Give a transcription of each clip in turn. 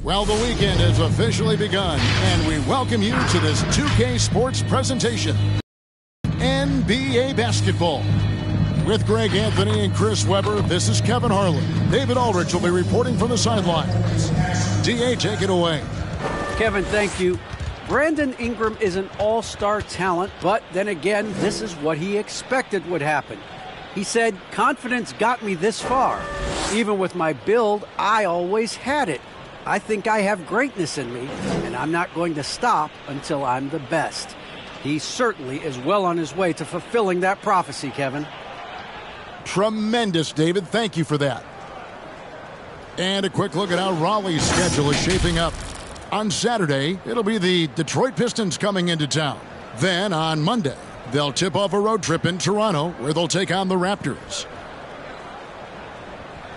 Well, the weekend has officially begun, and we welcome you to this 2K Sports presentation. NBA Basketball. With Greg Anthony and Chris Webber, this is Kevin Harlan. David Aldridge will be reporting from the sidelines. DA, take it away. Kevin, thank you. Brandon Ingram is an all-star talent, but then again, this is what he expected would happen. He said, confidence got me this far. Even with my build, I always had it. I think I have greatness in me, and I'm not going to stop until I'm the best. He certainly is well on his way to fulfilling that prophecy, Kevin. Tremendous, David. Thank you for that. And a quick look at how Raleigh's schedule is shaping up. On Saturday, it'll be the Detroit Pistons coming into town. Then on Monday, they'll tip off a road trip in Toronto where they'll take on the Raptors.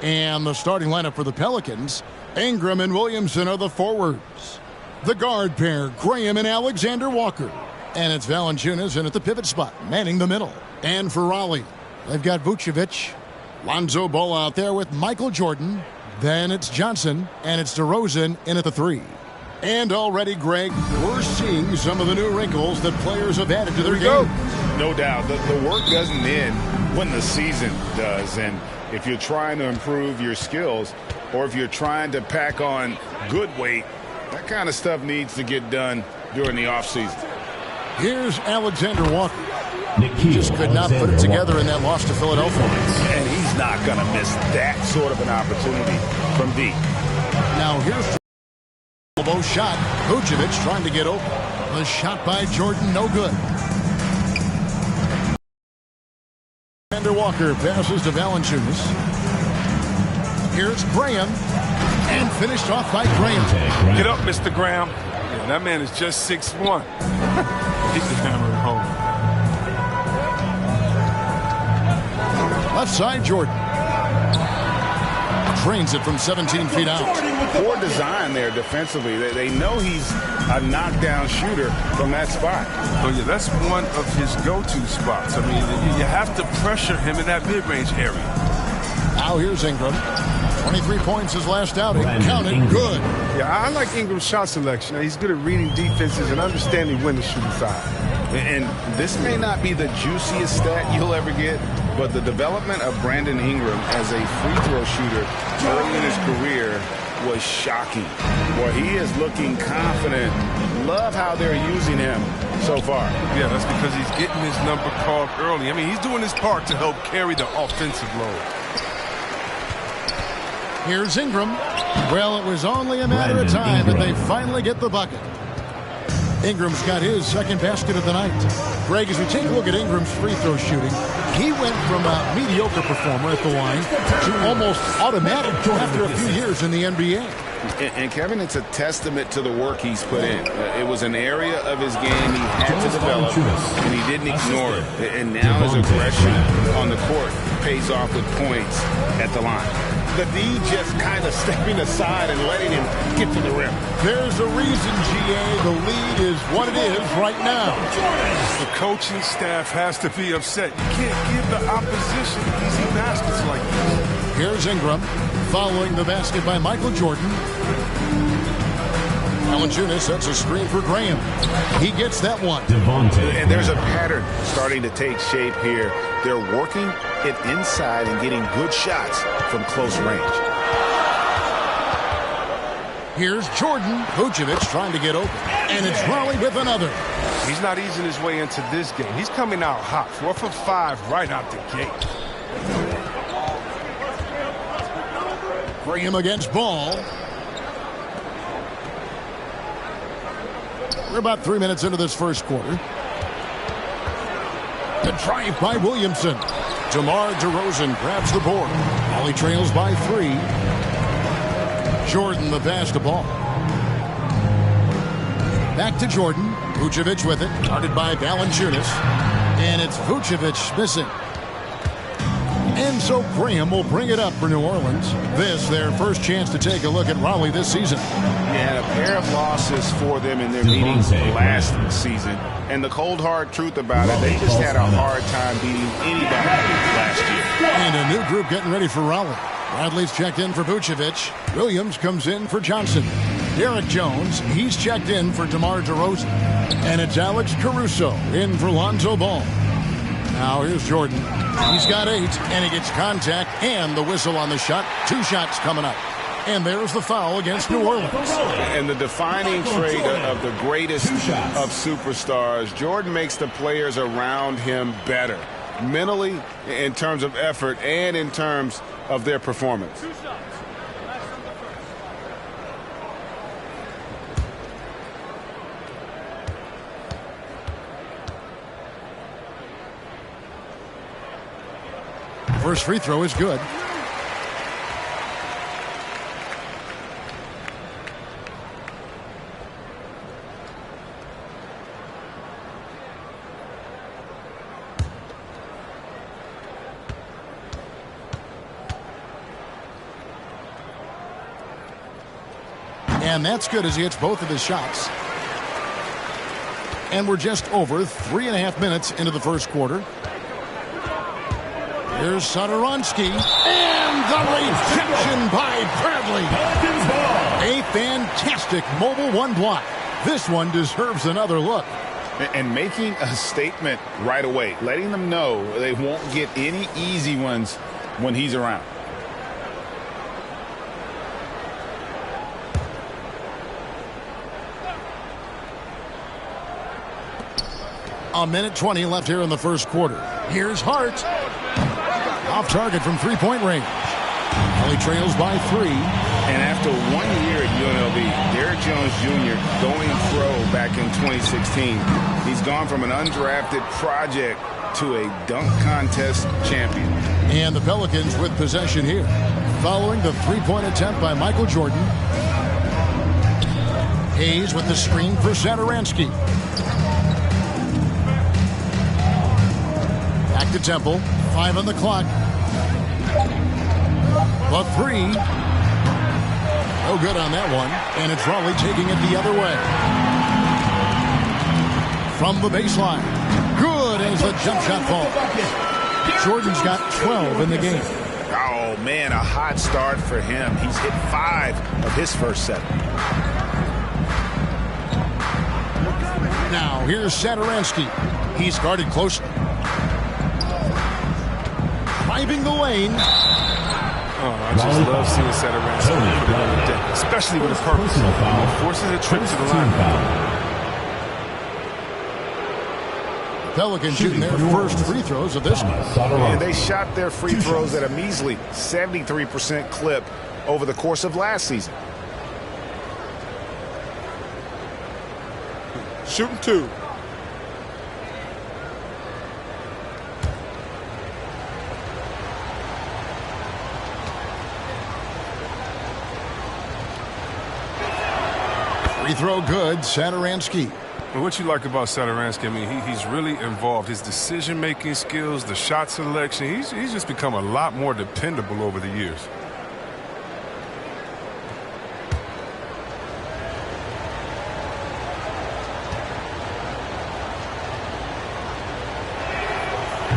And the starting lineup for the Pelicans, Ingram and Williamson are the forwards. The guard pair, Graham and Alexander Walker. And it's Valanciunas in at the pivot spot, manning the middle. And for Raleigh, they've got Vucevic, Lonzo Ball out there with Michael Jordan. Then it's Johnson, and it's DeRozan in at the 3. And already, Greg, we're seeing some of the new wrinkles that players have added to their game. No doubt. The work doesn't end when the season does. And if you're trying to improve your skills or if you're trying to pack on good weight, that kind of stuff needs to get done during the offseason. Here's Alexander Walker. He just could not put it together in that loss to Philadelphia. And he's not going to miss that sort of an opportunity from deep. Now here's the elbow shot. Vucevic trying to get open. The shot by Jordan, no good. Alexander Walker passes to Valanciunas. Here's Graham. And finished off by Graham. Get up, Mr. Graham. Yeah, that man is just 6'1". He can hammer it home. Left side, Jordan. Trains it from 17 feet out. Poor design there defensively. They know he's a knockdown shooter from that spot. Oh, yeah, that's one of his go-to spots. I mean, you have to pressure him in that mid-range area. Now here's Ingram. 23 points his last outing. Counted good. Yeah, I like Ingram's shot selection. He's good at reading defenses and understanding when to shoot inside. And this may not be the juiciest stat you'll ever get, but the development of Brandon Ingram as a free throw shooter early in his career was shocking. Boy, he is looking confident. Love how they're using him so far. Yeah, that's because he's getting his number called early. I mean, he's doing his part to help carry the offensive load. Here's Ingram. Well, it was only a matter of time that they finally get the bucket. Ingram's got his second basket of the night. Greg, as we take a look at Ingram's free throw shooting, he went from a mediocre performer at the line to almost automatic after a few years in the NBA. And Kevin, it's a testament to the work he's put in. It was an area of his game he had to develop, and he didn't ignore it. And now his aggression on the court pays off with points at the line. The D just kind of stepping aside and letting him get to the rim. There's a reason, GA, the lead is what it is right now. The coaching staff has to be upset. You can't give the opposition easy baskets like this. Here's Ingram, following the basket by Michael Jordan. Valanciunas sets a screen for Graham. He gets that one. And there's a pattern starting to take shape here. They're working it inside and getting good shots from close range. Here's Jordan. Vucevic trying to get open. And it's Raleigh with another. He's not easing his way into this game. He's coming out hot. 4 for 5 right out the gate. Graham against Ball. We're about 3 minutes into this first quarter. The drive by Williamson. DeMar DeRozan grabs the board. Raleigh trails by 3. Jordan the pass to Ball. Back to Jordan. Vucevic with it. Guarded by Valanciunas. And it's Vucevic missing. And so Graham will bring it up for New Orleans. This, their first chance to take a look at Raleigh this season. Yeah, a pair of losses for them in their meetings last season. And the cold, hard truth about it, they just had a hard time beating anybody last year. And a new group getting ready for Raleigh. Bradley's checked in for Vucevic. Williams comes in for Johnson. Derek Jones, he's checked in for DeMar DeRozan. And it's Alex Caruso in for Lonzo Ball. Now here's Jordan. He's got 8, and he gets contact and the whistle on the shot. 2 shots coming up. And there's the foul against New Orleans. And the defining trait of the greatest of superstars, Jordan makes the players around him better. Mentally, in terms of effort, and in terms of their performance. First free throw is good. And that's good as he hits both of his shots. And we're just over 3.5 minutes into the first quarter. Here's Satoransky. And the rejection by Bradley. A fantastic mobile 1 block. This one deserves another look. And making a statement right away, letting them know they won't get any easy ones when he's around. A minute 20 left here in the first quarter. Here's Hart. Off target from 3-point range. Only trails by 3. And after 1 year at UNLV, Derek Jones Jr. going pro back in 2016. He's gone from an undrafted project to a dunk contest champion. And the Pelicans with possession here. Following the 3-point attempt by Michael Jordan. Hayes with the screen for Satoransky. Back to Temple. 5 on the clock. The 3. No good on that one. And it's Raleigh taking it the other way. From the baseline. Good as the jump shot falls. Jordan's got 12 in the game. Oh, man, a hot start for him. He's hit 5 of his first 7. Now, here's Satoransky. He's guarded closely. Driving the lane. Oh, I just love seeing Satoransky put it on the deck, especially with a purpose. Forces a trip to the line. Pelicans shooting their first free throws of this one. And they shot their free throws at a measly 73% clip over the course of last season. Shooting 2. Free throw good, Satoransky. And what you like about Satoransky, I mean, he's really involved. His decision-making skills, the shot selection, he's just become a lot more dependable over the years.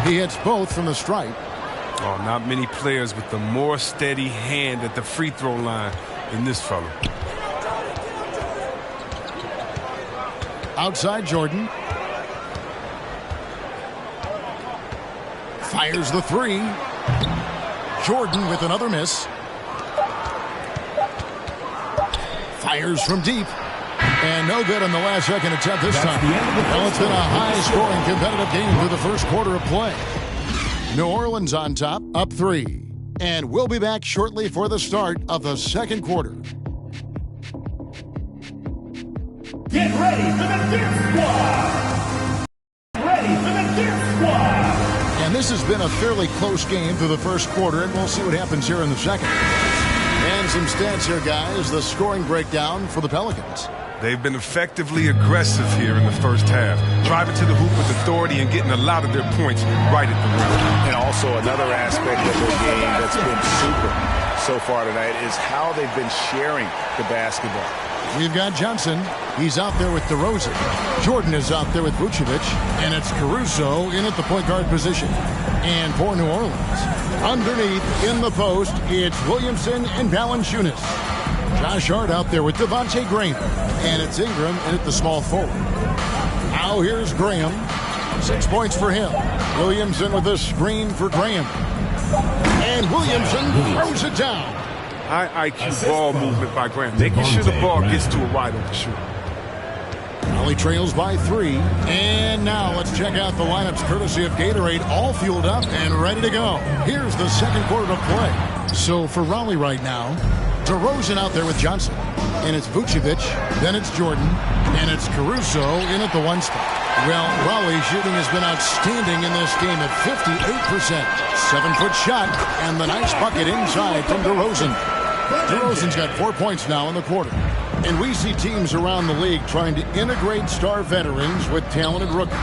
He hits both from the stripe. Oh, not many players with the more steady hand at the free throw line than this fella. Outside Jordan. Fires the 3. Jordan with another miss. Fires from deep. And no good on the last second attempt this time. Well, it's been a high-scoring competitive game through the first quarter of play. New Orleans on top, up 3. And we'll be back shortly for the start of the second quarter. Get ready for the Dip Squad! Ready for the Dip Squad! And this has been a fairly close game through the first quarter, and we'll see what happens here in the second. And some stats here, guys. The scoring breakdown for the Pelicans. They've been effectively aggressive here in the first half, driving to the hoop with authority and getting a lot of their points right at the rim. And also another aspect of their game that's been super so far tonight is how they've been sharing the basketball. We've got Johnson. He's out there with DeRozan. Jordan is out there with Vucevic. And it's Caruso in at the point guard position. And for New Orleans, underneath in the post, it's Williamson and Valanciunas. Josh Hart out there with Devontae Graham. And it's Ingram in at the small forward. Now here's Graham. 6 points for him. Williamson with a screen for Graham. And Williamson throws it down. High IQ ball movement by Graham, making sure the ball gets to a wide open shooter. Raleigh trails by 3. And now let's check out the lineups courtesy of Gatorade, all fueled up and ready to go. Here's the second quarter of play. So for Raleigh right now, DeRozan out there with Johnson. And it's Vucevic, then it's Jordan, and it's Caruso in at the 1 spot. Well, Raleigh's shooting has been outstanding in this game at 58%. 7-foot shot, and the nice bucket inside from DeRozan. DeRozan's got 4 points now in the quarter. And we see teams around the league trying to integrate star veterans with talented rookies.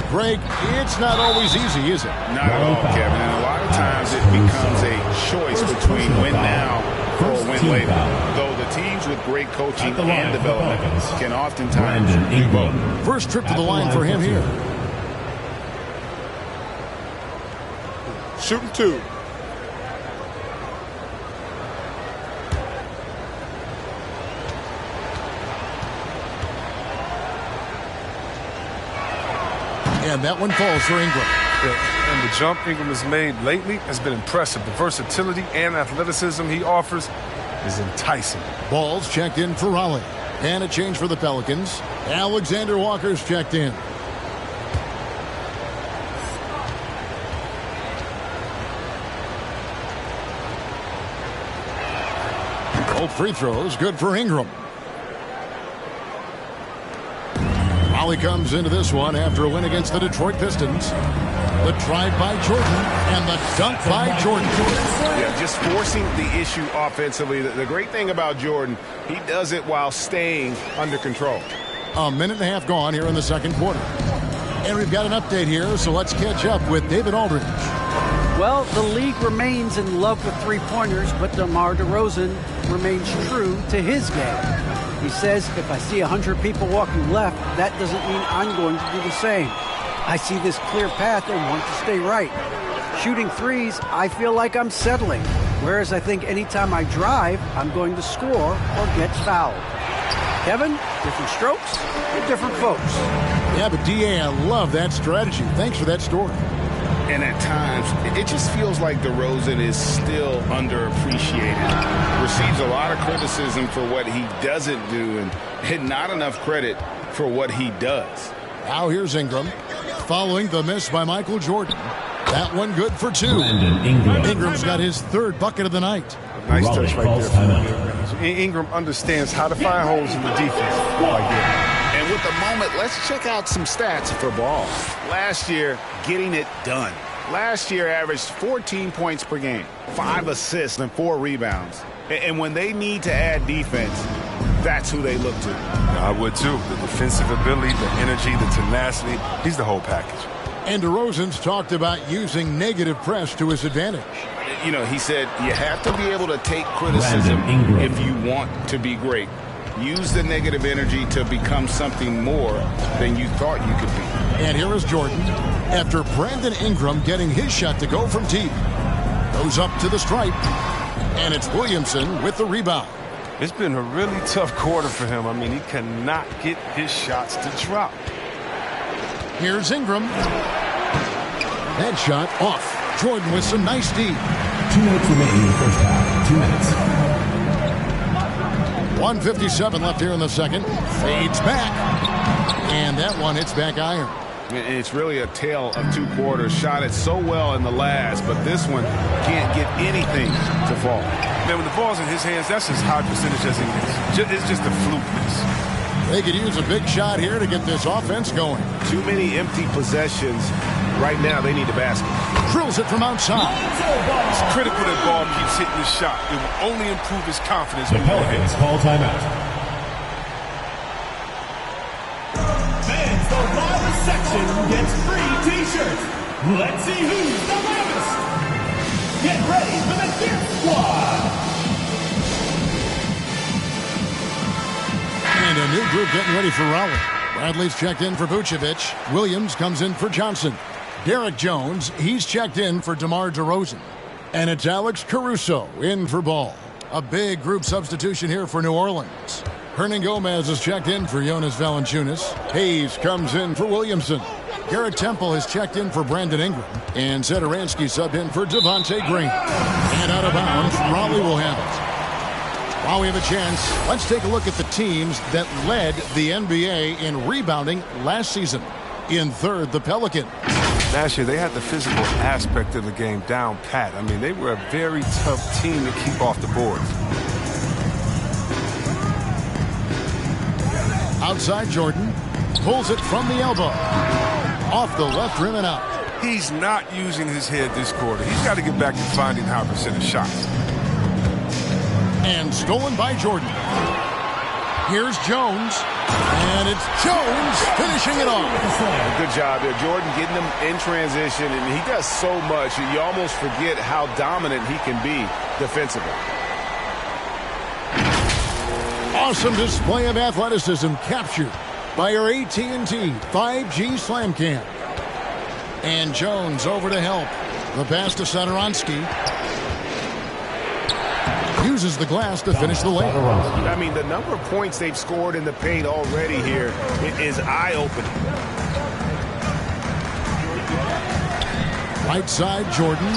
Greg, it's not always easy, is it? Not at all, Kevin. And a lot of times it becomes a choice between win now or win later. Though the teams with great coaching and development can oftentimes do both. First trip to the line for him here. Shooting 2. And that one falls for Ingram. Yeah, and the jump Ingram has made lately has been impressive. The versatility and athleticism he offers is enticing. Ball's checked in for Raleigh. And a change for the Pelicans. Alexander Walker's checked in. Both free throws good for Ingram. Raleigh comes into this one after a win against the Detroit Pistons. The drive by Jordan and the dunk by Jordan. Yeah, just forcing the issue offensively. The great thing about Jordan, he does it while staying under control. A minute and a half gone here in the second quarter. And we've got an update here, so let's catch up with David Aldridge. Well, the league remains in love with three-pointers, but DeMar DeRozan remains true to his game. He says, if I see 100 people walking left, that doesn't mean I'm going to do the same. I see this clear path and want to stay right. Shooting threes, I feel like I'm settling, whereas I think anytime I drive, I'm going to score or get fouled. Kevin, different strokes for different folks. Yeah, but DA, I love that strategy. Thanks for that story. And at times, it just feels like DeRozan is still underappreciated. Receives a lot of criticism for what he doesn't do and not enough credit for what he does. Now here's Ingram, following the miss by Michael Jordan. That one good for 2. Ingram's got his 3rd bucket of the night. Nice touch right there. Ingram understands how to find holes in the defense like that. And with the moment, let's check out some stats for Ball. Last year, getting it done. Last year averaged 14 points per game, 5 assists and 4 rebounds. And when they need to add defense, that's who they look to. I would too. The defensive ability, the energy, the tenacity. He's the whole package. And DeRozan's talked about using negative press to his advantage. You know, he said you have to be able to take criticism if you want to be great. Use the negative energy to become something more than you thought you could be. And here is Jordan after Brandon Ingram getting his shot to go from deep. Goes up to the stripe. And it's Williamson with the rebound. It's been a really tough quarter for him. I mean, he cannot get his shots to drop. Here's Ingram. That shot off. Jordan with some nice D. 2 minutes remaining in the first half. 2 minutes. 1:57 left here in the second. Fades back. And that one hits back iron. And it's really a tale of 2 quarters. Shot it so well in the last, but this one can't get anything to fall. Man, when the ball's in his hands, that's as high percentage as he is. It's just a fluke miss. They could use a big shot here to get this offense going. Too many empty possessions. Right now, they need a basket. Drills it from outside. It's critical that ball keeps hitting his shot. It will only improve his confidence. The Pelicans call timeout. Fans, the loudest section gets free T-shirts. Let's see who's the loudest. Get ready for the Dip Squad. And a new group getting ready for Raleigh. Bradley's checked in for Vucevic. Williams comes in for Johnson. Derek Jones, he's checked in for DeMar DeRozan. And it's Alex Caruso in for Ball. A big group substitution here for New Orleans. Hernan Gomez is checked in for Jonas Valanciunas. Hayes comes in for Williamson. Garrett Temple has checked in for Brandon Ingram. And Satoransky subbed in for Devontae Green. And out of bounds, Raleigh will have it. While we have a chance, let's take a look at the teams that led the NBA in rebounding last season. In third, the Pelicans. Last year, they had the physical aspect of the game down pat. I mean, they were a very tough team to keep off the boards. Outside Jordan, pulls it from the elbow. Off the left rim and out. He's not using his head this quarter. He's got to get back to finding how to percent his shots. And stolen by Jordan. Here's Jones. And it's Jones finishing it off. Good job there. Jordan getting him in transition, and he does so much. You almost forget how dominant he can be defensively. Awesome display of athleticism captured by our AT&T 5G Slam Cam. And Jones over to help. The pass to Satoransky. Uses the glass to finish the layup. I mean, the number of points they've scored in the paint already here is eye-opening. Right side, Jordan.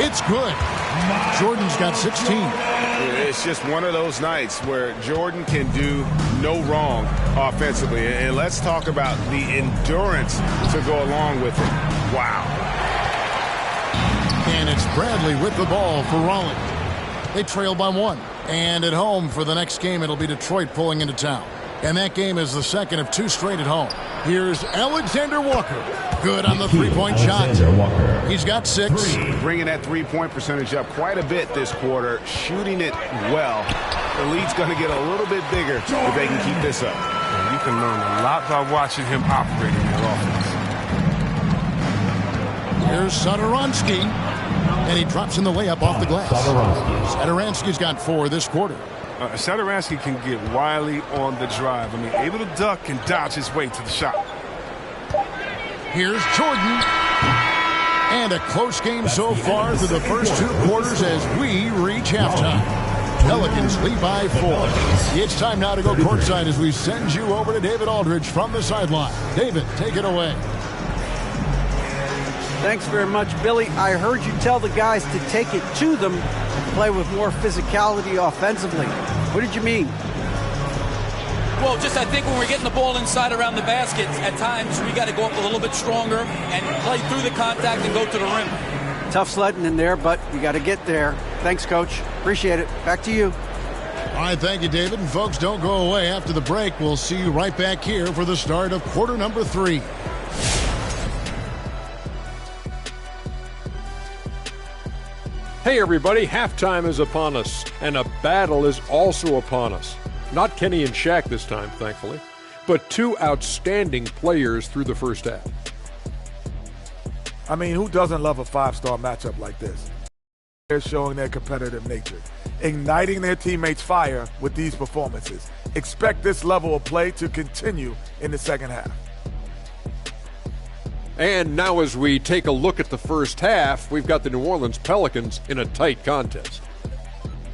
It's good. Jordan's got 16. It's just one of those nights where Jordan can do no wrong offensively. And let's talk about the endurance to go along with it. Wow. And it's Bradley with the ball for Raleigh. They trail by 1. And at home for the next game, it'll be Detroit pulling into town. And that game is the second of 2 straight at home. Here's Alexander Walker. Good on the three-point shot. He's got 6. Bringing that three-point percentage up quite a bit this quarter. Shooting it well. The lead's going to get a little bit bigger if they can keep this up. And you can learn a lot by watching him operate in their offense. Here's Satoransky. And he drops in the layup off the glass. Satoransky's got 4 this quarter. Satoransky can get wily on the drive. I mean, able to duck and dodge his way to the shot. Here's Jordan. And a close game so far through the first 2 quarters as we reach halftime. Pelicans lead by 4. It's time now to go courtside as we send you over to David Aldridge from the sideline. David, take it away. Thanks very much, Billy. I heard you tell the guys to take it to them and play with more physicality offensively. What did you mean? Well, just I think when we're getting the ball inside around the basket, at times we got to go up a little bit stronger and play through the contact and go to the rim. Tough sledding in there, but you got to get there. Thanks, Coach. Appreciate it. Back to you. All right, thank you, David. And folks, don't go away. After the break, we'll see you right back here for the start of quarter number 3. Hey everybody, halftime is upon us, and a battle is also upon us. Not Kenny and Shaq this time, thankfully, but 2 outstanding players through the first half. I mean, who doesn't love a 5-star matchup like this? They're showing their competitive nature, igniting their teammates' fire with these performances. Expect this level of play to continue in the second half. And now as we take a look at the first half, we've got the New Orleans Pelicans in a tight contest.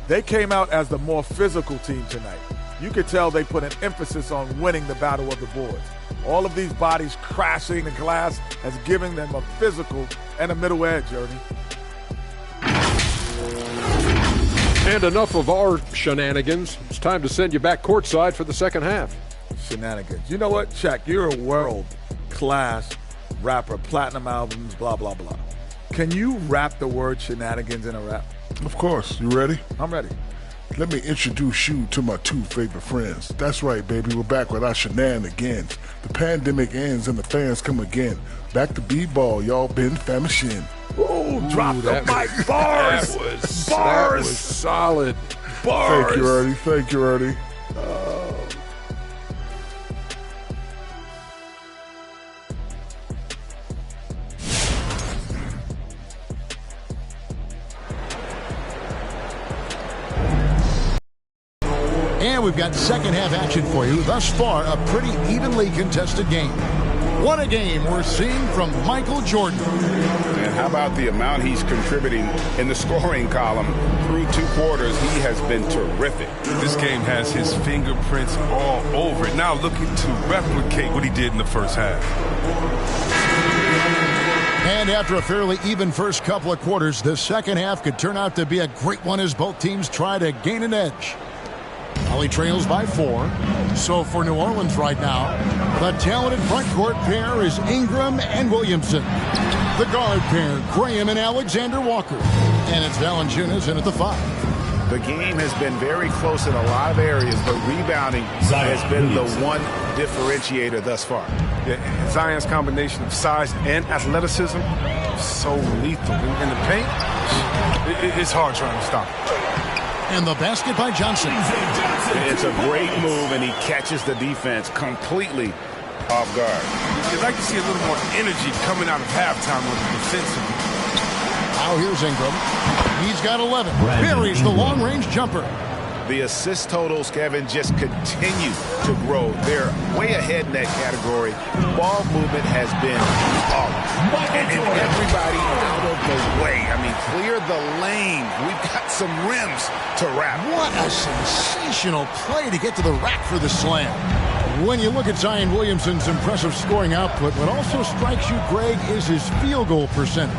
They came out as the more physical team tonight. You could tell they put an emphasis on winning the battle of the boards. All of these bodies crashing the glass has given them a physical and a middle edge, Ernie. And enough of our shenanigans. It's time to send you back courtside for the second half. Shenanigans. You know what, Shaq? You're a world-class rapper, platinum albums, blah, blah, blah. Can you rap the word shenanigans in a rap? Of course. You ready? I'm ready. Let me introduce you to my 2 favorite friends. That's right, baby. We're back with our shenanigans. The pandemic ends and the fans come again. Back to B-ball, y'all been famishing. Ooh, drop the mic. Bars. That was solid. Bars. Thank you, Ernie. Thank you, Ernie. And we've got second half action for you. Thus far, a pretty evenly contested game. What a game we're seeing from Michael Jordan. And how about the amount he's contributing in the scoring column through 2 quarters? He has been terrific. This game has his fingerprints all over it. Now looking to replicate what he did in the first half. And after a fairly even first couple of quarters, the second half could turn out to be a great one as both teams try to gain an edge. Valley trails by 4. So for New Orleans right now, the talented front court pair is Ingram and Williamson. The guard pair, Graham and Alexander Walker. And it's Valanciunas in at the 5. The game has been very close in a lot of areas, but rebounding has been the one differentiator thus far. Yeah, Zion's combination of size and athleticism is so lethal. In the paint, it's hard trying to stop. And the basket by Johnson. It's a great move, and he catches the defense completely off guard. You'd like to see a little more energy coming out of halftime with the defensive. Now here's Ingram. He's got 11. Buries the long-range jumper. The assist totals, Kevin, just continue to grow. They're way ahead in that category. Ball movement has been off. And everybody out of the way. I mean, clear the lane. We've got some rims to wrap. What a sensational play to get to the rack for the slam. When you look at Zion Williamson's impressive scoring output, what also strikes you, Greg, is his field goal percentage.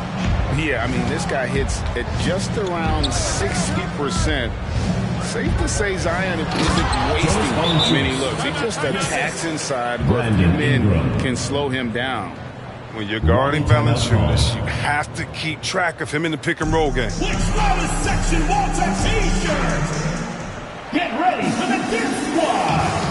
Yeah, I mean, this guy hits at just around 60%. Safe to say Zion isn't wasting many looks. He just attacks inside, but men can slow him down. When you're guarding Valanciunas, you have to keep track of him in the pick-and-roll game. Which lowest section wants a T-shirt? Get ready for the Dip Squad!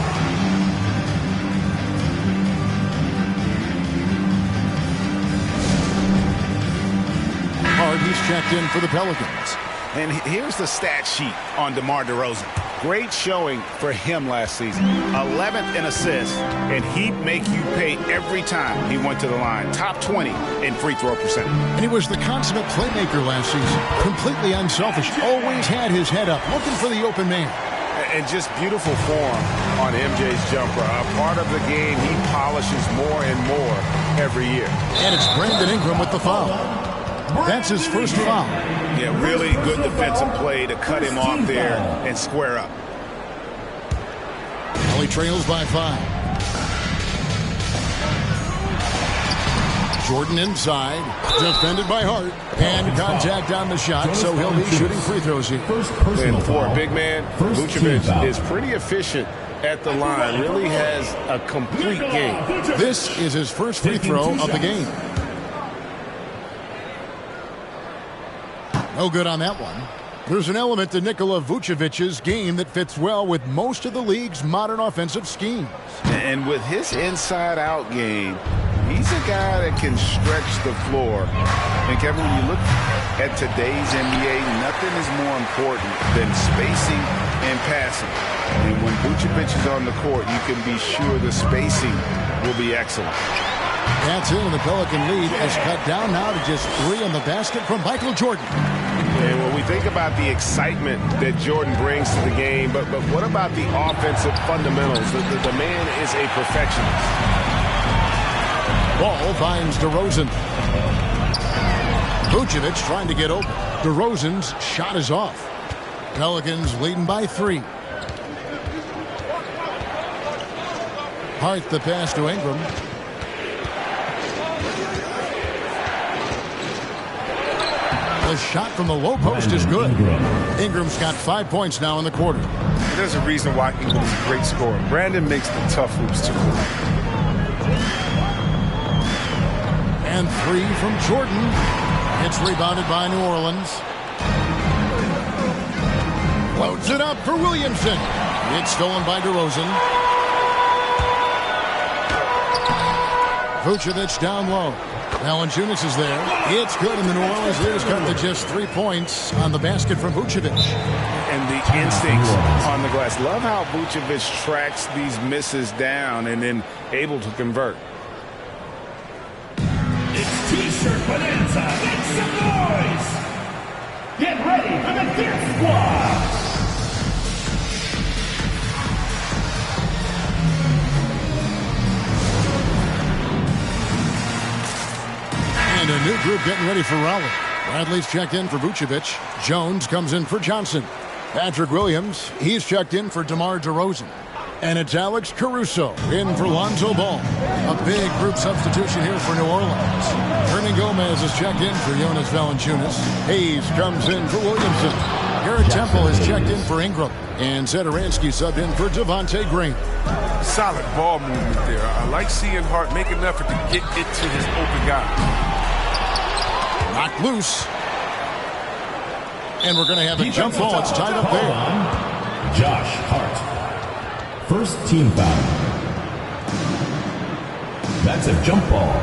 He's checked in for the Pelicans. And here's the stat sheet on DeMar DeRozan. Great showing for him last season. 11th in assists, and he'd make you pay every time he went to the line. Top 20 in free throw percentage. And he was the consummate playmaker last season. Completely unselfish. Always had his head up, looking for the open man. And just beautiful form on MJ's jumper. A part of the game he polishes more and more every year. And it's Brandon Ingram with the foul. That's his first foul. Yeah, really good defensive play to cut him off there and square up. Valley trails by 5. Jordan inside, defended by Hart, and contact on the shot, so he'll be shooting free throws here. And for a big man, Vucevic is pretty efficient at the line, really has a complete game. This is his first free throw of the game. No good on that one. There's an element to Nikola Vucevic's game that fits well with most of the league's modern offensive schemes. And with his inside-out game, he's a guy that can stretch the floor. And Kevin, when you look at today's NBA, nothing is more important than spacing and passing. And when Vucevic is on the court, you can be sure the spacing will be excellent. That's it, and the Pelican lead is cut down now to just 3 on the basket from Michael Jordan. And when we think about the excitement that Jordan brings to the game, but what about the offensive fundamentals? The man is a perfectionist. Ball finds DeRozan. Vucevic trying to get open. DeRozan's shot is off. Pelicans leading by 3. Hart the pass to Ingram. The shot from the low post is good. Ingram's got 5 points now in the quarter. There's a reason why Ingram is a great scorer. Brandon makes the tough hoops too. And 3 from Jordan. It's rebounded by New Orleans. Loads it up for Williamson. It's stolen by DeRozan. Vucevic down low. Valanciunas is there. It's good, and the New Orleans lead is cut to just 3 points on the basket from Vucevic. And the instincts on the glass. Love how Vucevic tracks these misses down and then able to convert. It's T-shirt bonanza. Make some noise. Get ready for the Dip Squad. And a new group getting ready for Raleigh. Bradley's checked in for Vucevic. Jones comes in for Johnson. Patrick Williams, he's checked in for DeMar DeRozan. And it's Alex Caruso in for Lonzo Ball. A big group substitution here for New Orleans. Hernan Gomez is checked in for Jonas Valanciunas. Hayes comes in for Williamson. Garrett Temple is checked in for Ingram. And Satoransky subbed in for Devontae Green. Solid ball movement there. I like seeing Hart make an effort to get it to his open guy. Knocked loose. And we're going to have a jump ball. It's tied up there. Josh Hart. First team foul. That's a jump ball.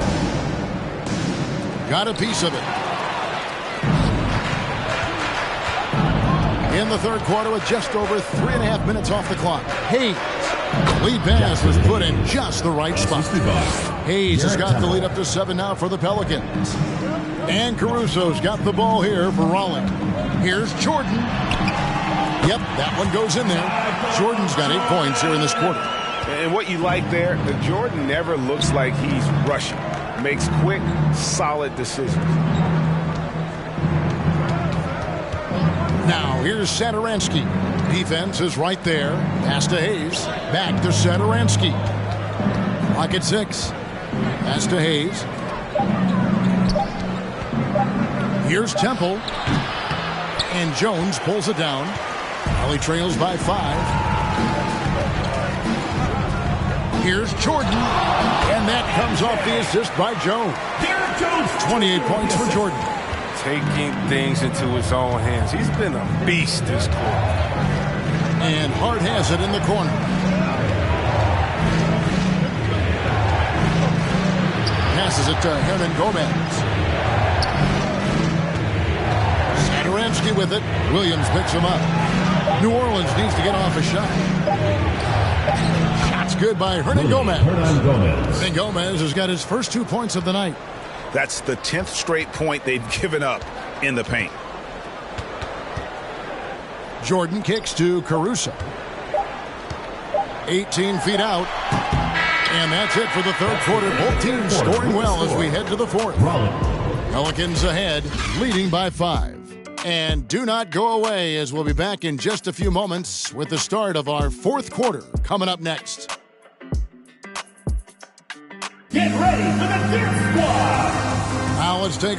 Got a piece of it. In the third quarter with just over 3.5 minutes off the clock. Hayes. Lead pass was put in just the right spot. Hayes has got the lead up to 7 now for the Pelicans. And Caruso's got the ball here for Raleigh. Here's Jordan. Yep, that one goes in there. Jordan's got 8 points here in this quarter. And what you like there, the Jordan never looks like he's rushing. Makes quick, solid decisions. Now, here's Satoransky. Defense is right there. Pass to Hayes. Back to Satoransky. Clock at 6. Pass to Hayes. Here's Temple. And Jones pulls it down. Raleigh trails by 5. Here's Jordan. And that comes off the assist by Jones. 28 points for Jordan. Taking things into his own hands. He's been a beast this quarter. And Hart has it in the corner. Passes it to Hernan Gomez. Satoransky with it. Williams picks him up. New Orleans needs to get off a shot. Shot's good by Hernan Gomez. Hernan Gomez has got his first 2 points of the night. That's the 10th straight point they've given up in the paint. Jordan kicks to Caruso. 18 feet out. And that's it for the third quarter. Both teams scoring well as we head to the fourth. Pelicans ahead, leading by 5. And do not go away, as we'll be back in just a few moments with the start of our fourth quarter coming up next. Get ready for the Dip Squad! Now let's take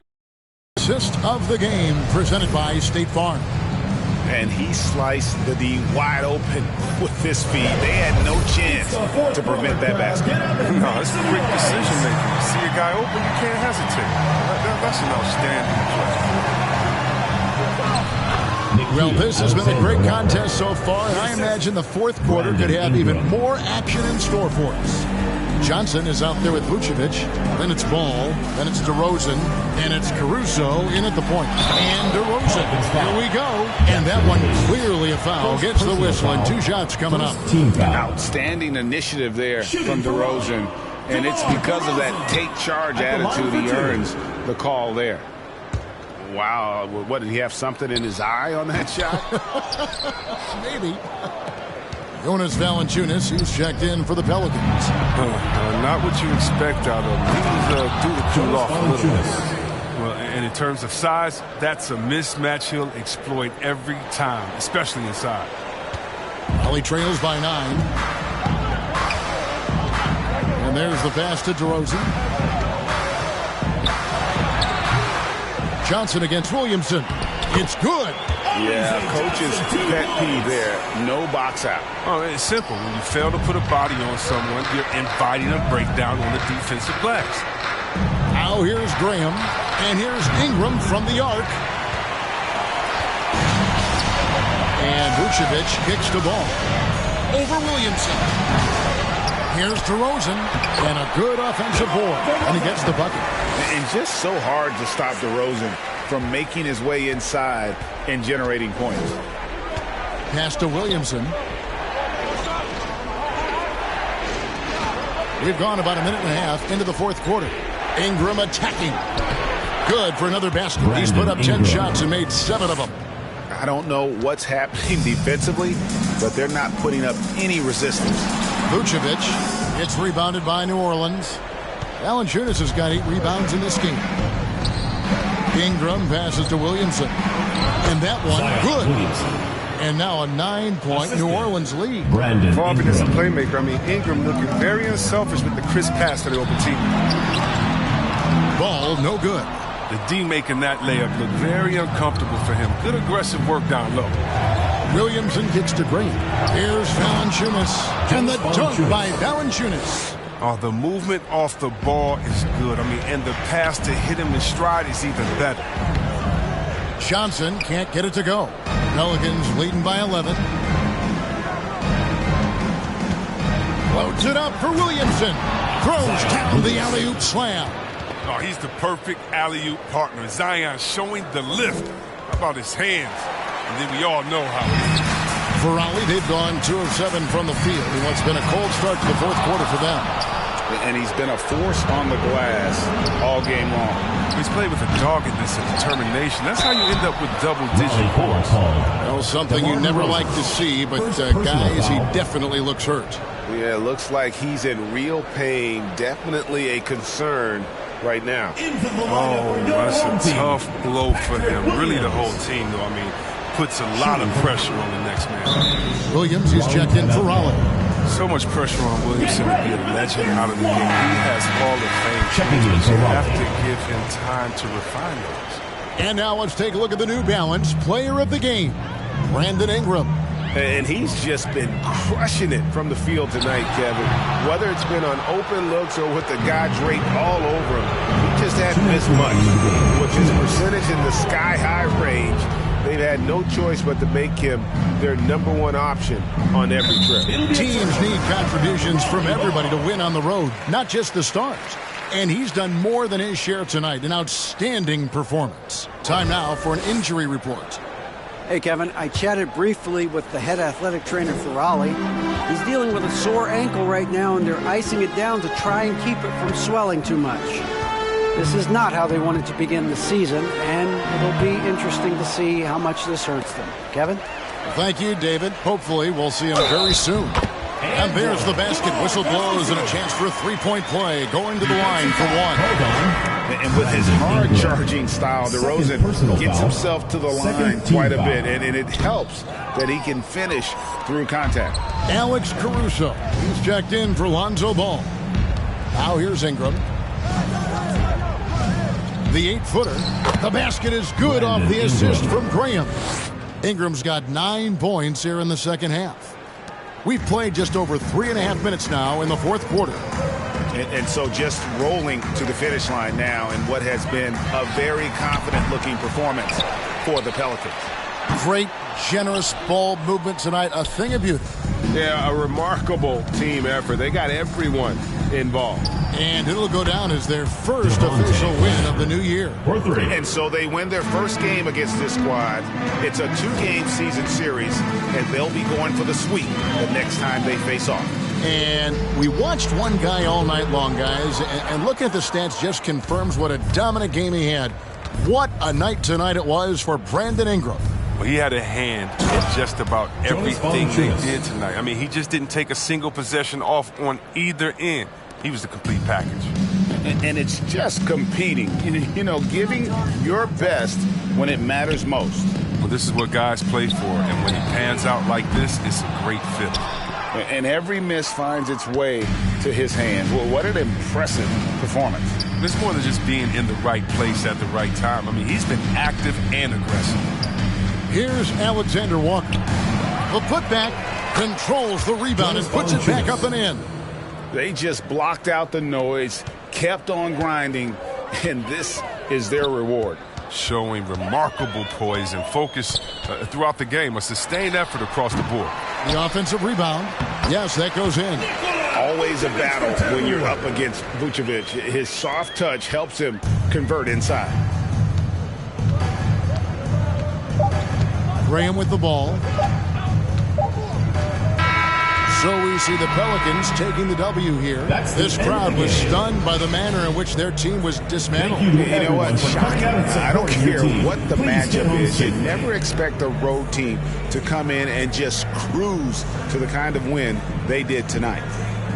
assist of the game presented by State Farm. And he sliced the D wide open with this feed. They had no chance to prevent that basket. No, it's a quick decision making. You see a guy open, you can't hesitate. That's an outstanding play. Well, this has been a great contest so far, and I imagine the fourth quarter could have even more action in store for us. Johnson is out there with Vucevic. Then it's Ball. Then it's DeRozan. And it's Caruso in at the point. And DeRozan. Here we go. And that one clearly a foul. Gets the whistle, and 2 shots coming up. Outstanding initiative there from DeRozan. And it's because of that take charge attitude he earns the call there. Wow. What, did he have something in his eye on that shot? Maybe. Jonas Valanciunas, he's checked in for the Pelicans. Not what you expect out of him. He was due to cool off a little bit. Well, and in terms of size, that's a mismatch he'll exploit every time, especially inside. Raleigh trails by 9. And there's the pass to DeRozan. Johnson against Williamson. It's good. Yeah, coach's pet peeve there. No box out. Oh, it's simple. When you fail to put a body on someone, you're inviting a breakdown on the defensive glass. Now here's Graham, and here's Ingram from the arc. And Vucevic kicks the ball over Williamson. Here's DeRozan, and a good offensive board, and he gets the bucket. And just so hard to stop DeRozan from making his way inside and generating points. Pass to Williamson. We've gone about a minute and a half into the fourth quarter. Ingram attacking. Good for another basket. He's put up 10 shots and made 7 of them. I don't know what's happening defensively, but they're not putting up any resistance. Vucevic gets rebounded by New Orleans. Valanciunas has got 8 rebounds in this game. Ingram passes to Williamson. And that one, good. And now a 9-point New Orleans lead. Marvin is a playmaker. I mean, Ingram looking very unselfish with the crisp pass to the open team. Ball, no good. The D making that layup look very uncomfortable for him. Good aggressive work down low. Williamson kicks to Green. Here's Valanciunas. And the dunk by Valanciunas. Oh, the movement off the ball is good. I mean, and the pass to hit him in stride is even better. Johnson can't get it to go. Pelicans leading by 11. Loads it up for Williamson. Throws down the alley-oop slam. Oh, he's the perfect alley-oop partner. Zion showing the lift. How about his hands? And then we all know how it is. For Raleigh, they've gone 2 of 7 from the field in what's been a cold start to the fourth quarter for them. And he's been a force on the glass all game long. He's played with a doggedness and determination. That's how you end up with double-digit points. Well, something you never like to see, but guys, he definitely looks hurt. Yeah, it looks like he's in real pain. Definitely a concern right now. Oh, that's a tough blow for him. Really the whole team, though. I mean, puts a lot of pressure on the next man. Williams is checked in for Raleigh. So much pressure on Williamson to be a legend out of the game. He has Hall of Fame. You have to give him time to refine those. And now let's take a look at the New Balance player of the game, Brandon Ingram. And he's just been crushing it from the field tonight, Kevin. Whether it's been on open looks or with the guy draped all over him, he just hasn't missed much. With his percentage in the sky-high range, they've had no choice but to make him their #1 option on every trip. Teams need contributions from everybody to win on the road, not just the stars. And he's done more than his share tonight. An outstanding performance. Time now for an injury report. Hey, Kevin, I chatted briefly with the head athletic trainer for Raleigh. He's dealing with a sore ankle right now, and they're icing it down to try and keep it from swelling too much. This is not how they wanted to begin the season, and it'll be interesting to see how much this hurts them. Kevin? Thank you, David. Hopefully we'll see him very soon. And there's the basket. Whistle blows and a chance for a three-point play. Going to the line for one. And with his hard-charging style, DeRozan gets himself to the line quite a bit. And it helps that he can finish through contact. Alex Caruso. He's checked in for Lonzo Ball. Now here's Ingram. The 8-footer. The basket is good off the assist from Graham. Ingram's got 9 points here in the second half. We've played just over 3.5 minutes now in the fourth quarter. And so just rolling to the finish line now in what has been a very confident-looking performance for the Pelicans. Great, generous ball movement tonight. A thing of beauty. Yeah, a remarkable team effort. They got everyone involved. And it'll go down as their first official win of the new year. And so they win their first game against this squad. It's a 2-game season series, and they'll be going for the sweep the next time they face off. And we watched one guy all night long, guys, and looking at the stats just confirms what a dominant game he had. What a night tonight it was for Brandon Ingram. Well, he had a hand in just about everything they did tonight. I mean, he just didn't take a single possession off on either end. He was the complete package. And it's just competing, you know, giving your best when it matters most. Well, this is what guys play for, and when he pans out like this, it's a great fit. And every miss finds its way to his hand. Well, what an impressive performance. It's more than just being in the right place at the right time. I mean, he's been active and aggressive. Here's Alexander Walker. The putback controls the rebound and puts it back up and in. They just blocked out the noise, kept on grinding, and this is their reward. Showing remarkable poise and focus throughout the game. A sustained effort across the board. The offensive rebound. Yes, that goes in. Always a battle when you're up against Vucevic. His soft touch helps him convert inside. Graham with the ball. So we see the Pelicans taking the W here. This crowd was stunned by the manner in which their team was dismantled. You know what? Shocking. I don't care what the matchup is. You never expect a road team to come in and just cruise to the kind of win they did tonight.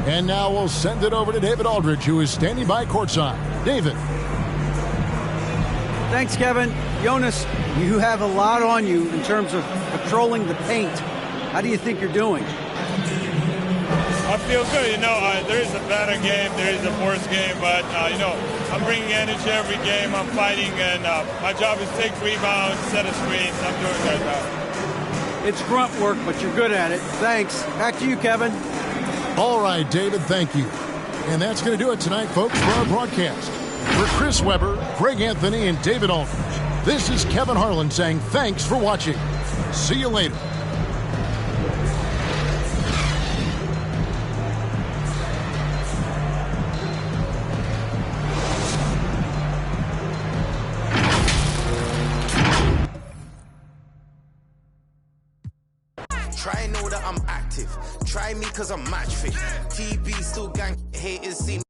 And now we'll send it over to David Aldridge, who is standing by courtside. David. Thanks, Kevin. Jonas, you have a lot on you in terms of patrolling the paint. How do you think you're doing? I feel good. There is a better game, there is a worse game, but, I'm bringing energy every game. I'm fighting, and my job is to take rebounds, set a screens. I'm doing that now. It's grunt work, but you're good at it. Thanks. Back to you, Kevin. All right, David, thank you. And that's going to do it tonight, folks, for our broadcast. For Chris Webber, Greg Anthony, and David Aldridge, this is Kevin Harlan saying thanks for watching. See you later. Try know that I'm active. Try me cause I'm match fit. TB still gang haters see